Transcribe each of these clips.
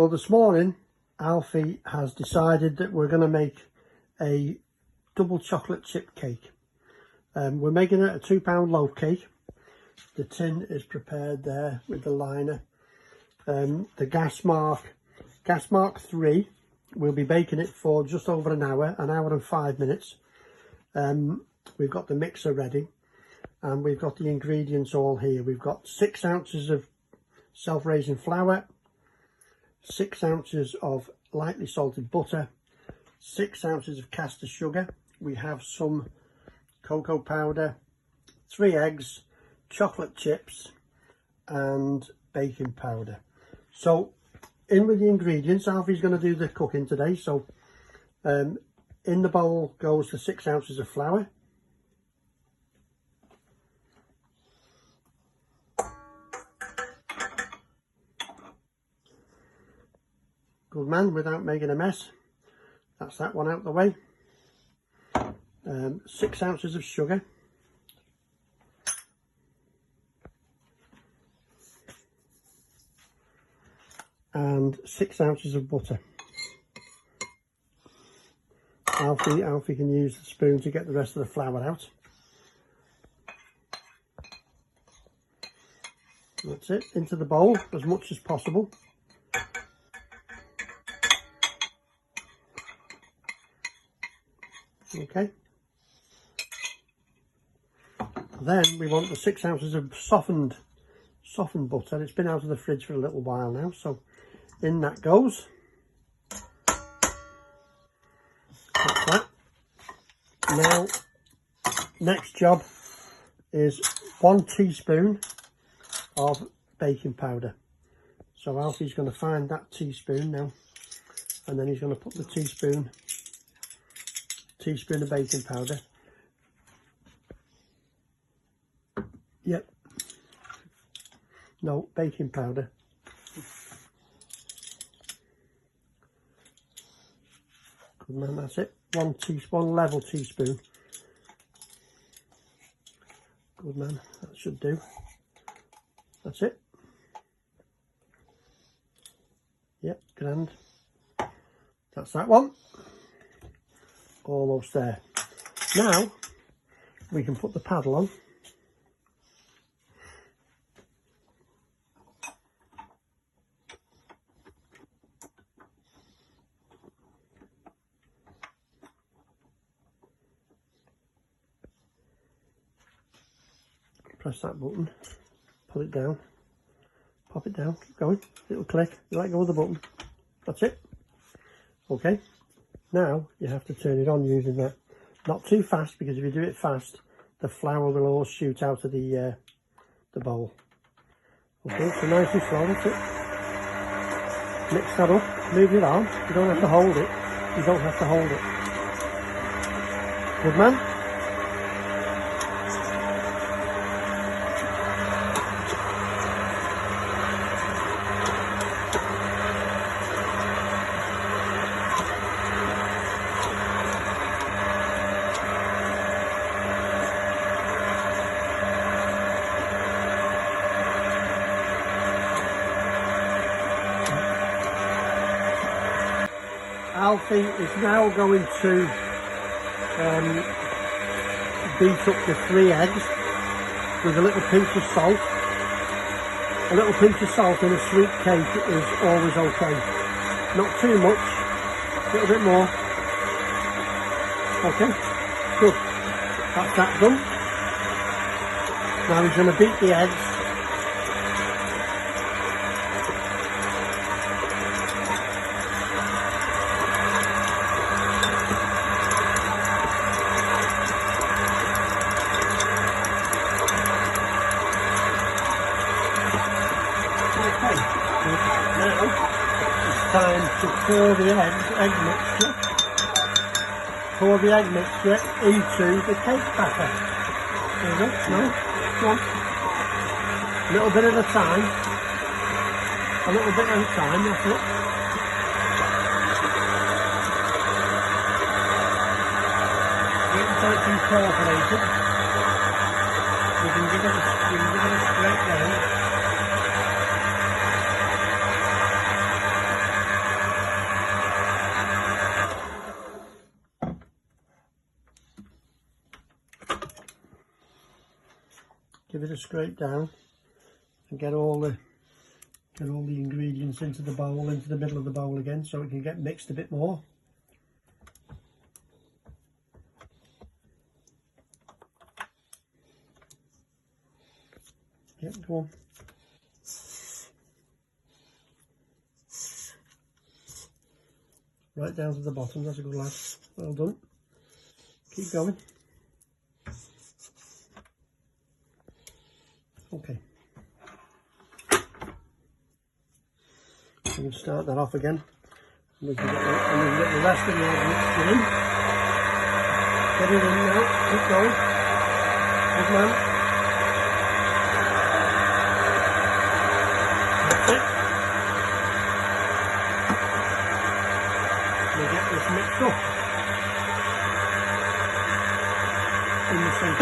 Well, this morning Alfie has decided that we're going to make a double chocolate chip cake. We're making it a £2 loaf cake. The tin is prepared there with the liner. The gas mark 3, we'll be baking it for just over an hour and 5 minutes. We've got the mixer ready and we've got the ingredients all here. We've got 6 ounces of self-raising flour, 6 ounces of lightly salted butter, 6 ounces of caster sugar. We have some cocoa powder, 3 eggs, chocolate chips and baking powder. So in with the ingredients. Alfie's going to do the cooking today. So in the bowl goes the 6 ounces of flour, good man, without making a mess. That's that one out the way. 6 ounces of sugar, and 6 ounces of butter. Alfie can use the spoon to get the rest of the flour out. That's it, into the bowl as much as possible. Okay. Then we want the 6 ounces of softened butter. It's been out of the fridge for a little while now, so in that goes. Like that. Now, next job is 1 teaspoon of baking powder. So Alfie's going to find that teaspoon now, and then he's going to put the teaspoon of baking powder. Yep. No, baking powder. Good man, that's it. 1 level teaspoon. Good man, that should do. That's it. Yep, grand. That's that one. Almost there. Now we can put the paddle on. Press that button, pull it down, pop it down, keep going, it'll click, you let go of the button, that's it. Okay, now you have to turn it on using that. Not too fast, because if you do it fast, the flour will all shoot out of the bowl. Okay, so nicely slow, that's it. Mix that up, move your arm, you don't have to hold it, you don't have to hold it. Good man. Alfie is now going to beat up the 3 eggs with a little pinch of salt. A little pinch of salt in a sweet cake is always okay. Not too much, a little bit more. Okay, good. That's that done. Now he's going to beat the eggs. Now it's time to pour the egg mixture. Pour the egg mixture into the cake batter. There we go. No, come on. A little bit at a time. A little bit at a time, that's it. Wait until it's incorporated. You can give it a straight down. give it a scrape down and get all the ingredients into the bowl, into the middle of the bowl again, so it can get mixed a bit more. Yep, go on. Right down to the bottom, that's a good lad. Well done. Keep going. Okay. We can start that off again. We can get the rest of the egg mixture in. Get it in now. Keep going. Good man. That's it. We get this mixed up in the sink.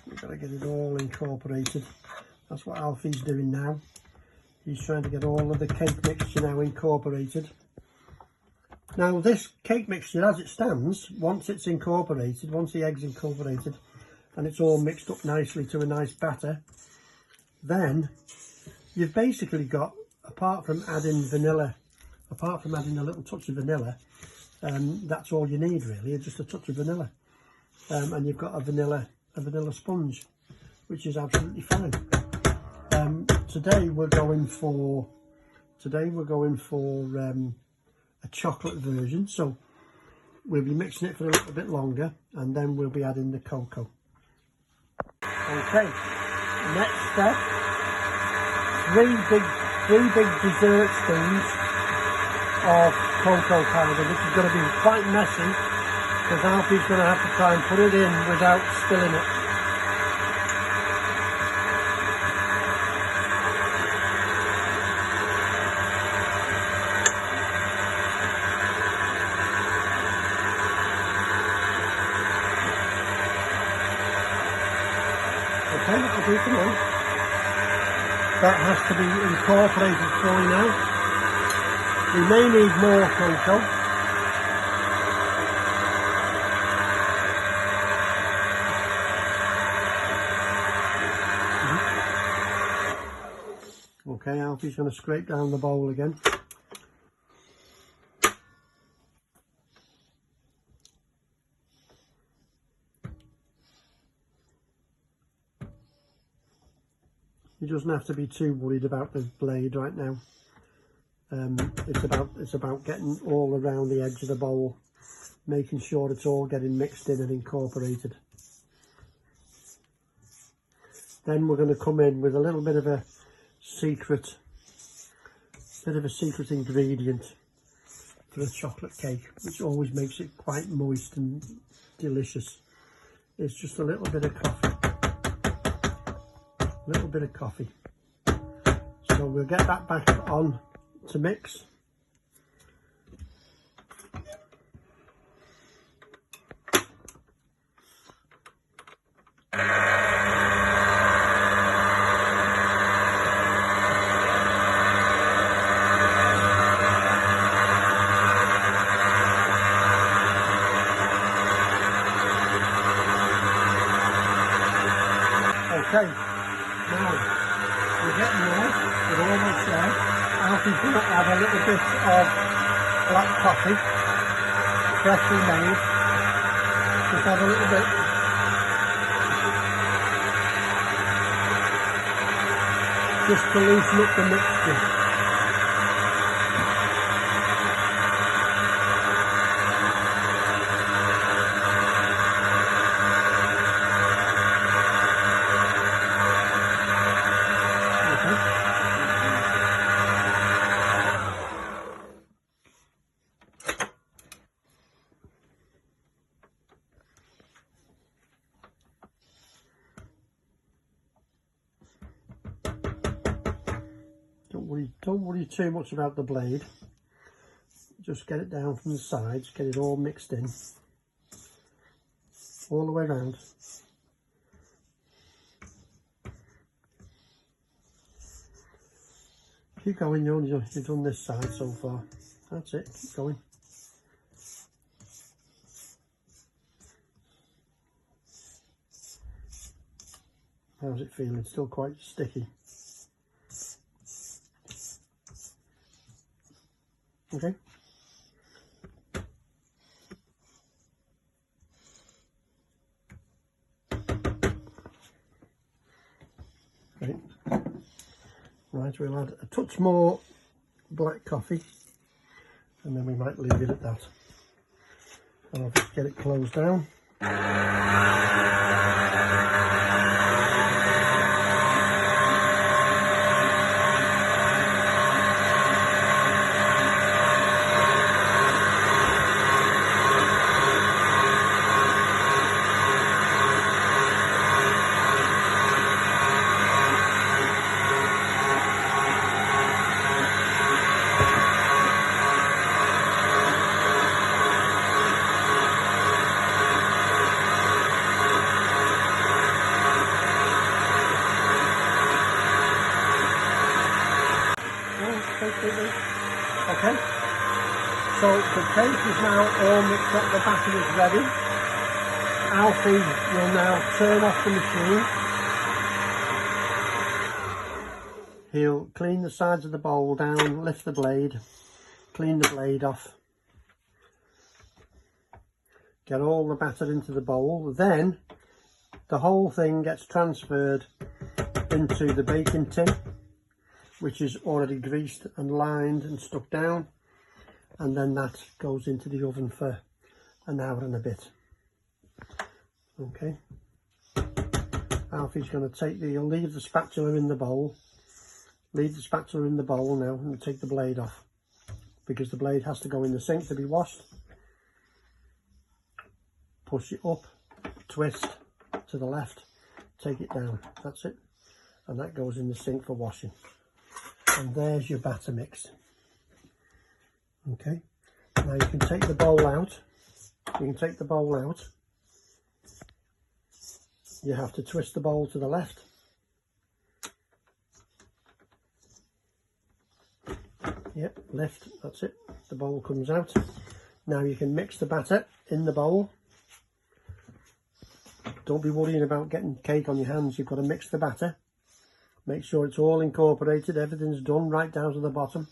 We've got to get it all incorporated. That's what Alfie's doing now. He's trying to get all of the cake mixture now incorporated. Now this cake mixture as it stands, once it's incorporated, once the egg's incorporated and it's all mixed up nicely to a nice batter, then you've basically got, apart from adding vanilla, apart from adding a little touch of vanilla, that's all you need really, just a touch of vanilla. And you've got a vanilla sponge, which is absolutely fine. Today we're going for a chocolate version, so we'll be mixing it for a little bit longer and then we'll be adding the cocoa. Okay, next step, three big dessert spoons of cocoa powder. This is going to be quite messy because Alfie's going to have to try and put it in without spilling it. Okay, that'll do for now. That has to be incorporated fully now. We may need more cocoa. Okay, Alfie's going to scrape down the bowl again. He doesn't have to be too worried about the blade right now. It's about getting all around the edge of the bowl, making sure it's all getting mixed in and incorporated. Then we're going to come in with a little bit of a secret ingredient for a chocolate cake, which always makes it quite moist and delicious. It's just a little bit of coffee. So we'll get that back on to mix. Okay, now we're getting there, we're almost there. Alfie's going to add a little bit of black coffee, freshly made. Just add a little bit. Just to loosen up the mixture. Don't worry too much about the blade. Just get it down from the sides, get it all mixed in. all the way around. Keep going, you've done this side so far. That's it, keep going. How's it feeling? Still quite sticky. Okay. Right. Right, we'll add a touch more black coffee and then we might leave it at that. And I'll just get it closed down. Okay, so the cake is now all mixed up, the batter is ready. Alfie will now turn off the machine. He'll clean the sides of the bowl down, lift the blade, clean the blade off, get all the batter into the bowl. Then the whole thing gets transferred into the baking tin, which is already greased and lined and stuck down, and then that goes into the oven for an hour and a bit. Okay, Alfie's going to he'll leave the spatula in the bowl, now and take the blade off, because the blade has to go in the sink to be washed. Push it up, twist to the left, take it down, that's it, and that goes in the sink for washing. And there's your batter mix. Okay, now you can take the bowl out. You have to twist the bowl to the left. Yep, lift, that's it. The bowl comes out. Now you can mix the batter in the bowl. Don't be worrying about getting cake on your hands. You've got to mix the batter. Make sure it's all incorporated, everything's done right down to the bottom.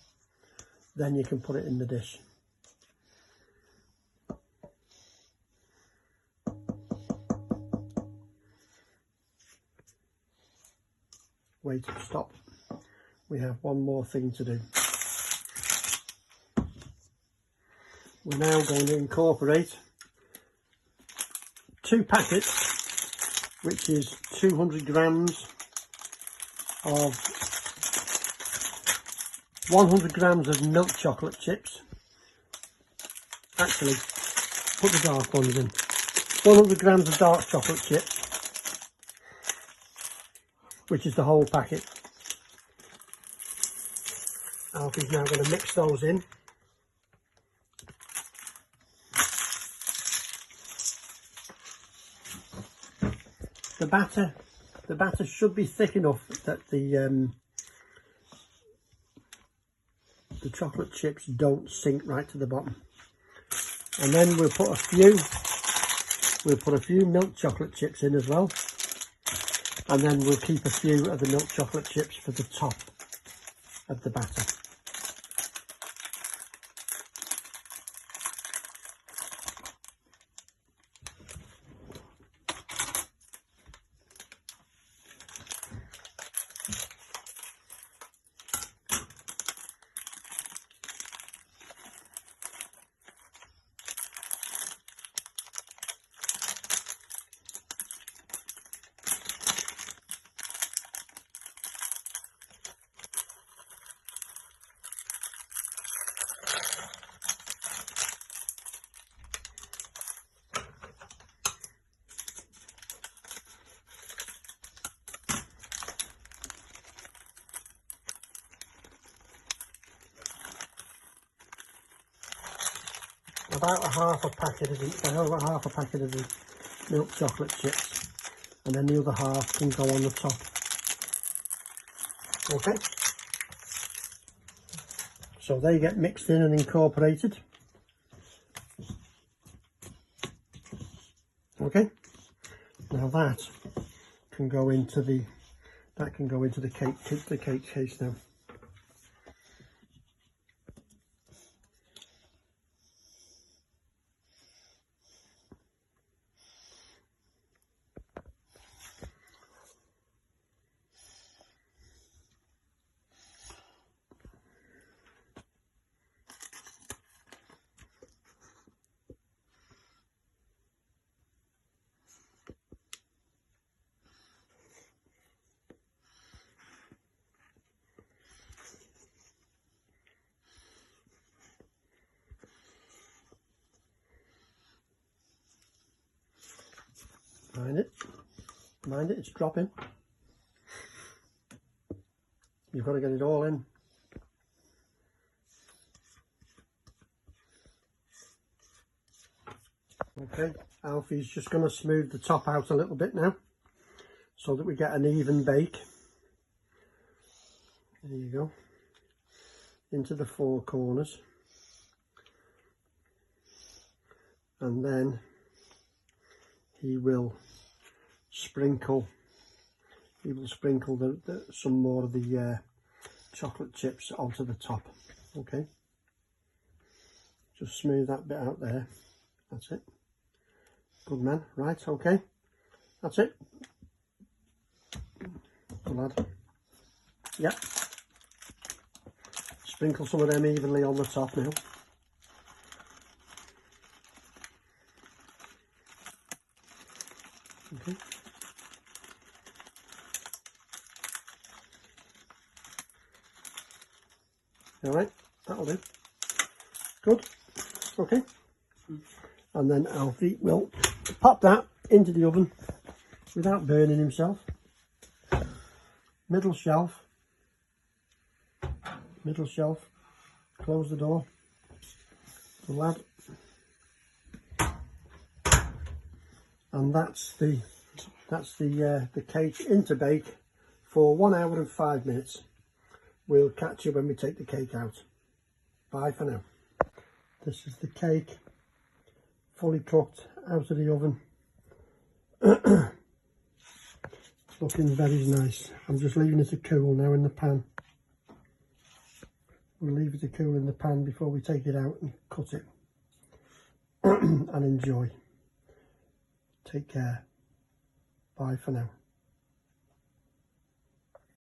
Then you can put it in the dish. Wait, stop. We have one more thing to do. We're now going to incorporate 2 packets, which is 200 grams of 100 grams of milk chocolate chips. Actually, put the dark ones in. 100 grams of dark chocolate chips, which is the whole packet. Alfie's now going to mix those in. The batter should be thick enough that the chocolate chips don't sink right to the bottom. And then we'll put a few milk chocolate chips in as well. And then we'll keep a few of the milk chocolate chips for the top of the batter. About half a packet of the milk chocolate chips, and then the other half can go on the top. Okay, so they get mixed in and incorporated. Okay, now that can go into the cake case now. Mind it, it's dropping. You've got to get it all in. Okay, Alfie's just going to smooth the top out a little bit now, so that we get an even bake. There you go. Into the four corners. And then he will sprinkle some more of the chocolate chips onto the top. Okay, just smooth that bit out there. That's it. Good man. Right, okay, that's it. Good lad. Yep, sprinkle some of them evenly on the top now. Okay. All right, that'll do. Good. Okay. And then Alfie will pop that into the oven without burning himself. Middle shelf. Close the door. Good lad. And that's the cake into bake for 1 hour and 5 minutes. We'll catch you when we take the cake out. Bye for now. This is the cake, fully cooked, out of the oven. It's looking very nice. I'm just leaving it to cool now in the pan. We'll leave it to cool in the pan before we take it out and cut it and enjoy. Take care. Bye for now.